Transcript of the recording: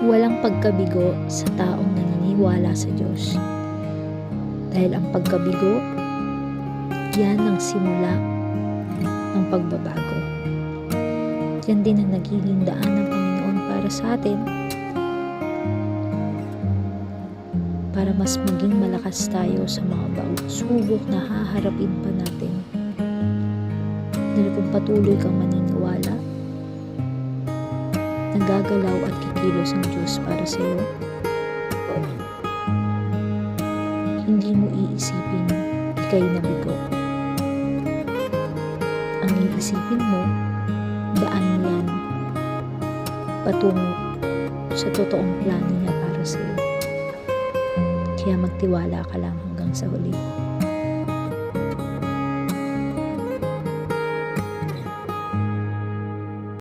Walang pagkabigo sa taong naniniwala sa Diyos. Dahil ang pagkabigo, yan ang simula ng pagbabago. Yan din ang nagiging daan ng Panginoon para sa atin, para mas maging malakas tayo sa mga pagsubok na haharapin pa natin. Dahil kung patuloy kang maniniwala, nagagalaw at kikilos ang Diyos para sa iyo, hindi mo iisipin ika'y nabigo. Ang iisipin mo, daan yan patungo sa totoong plano niya para sa iyo. Kaya magtiwala ka lang hanggang sa huli.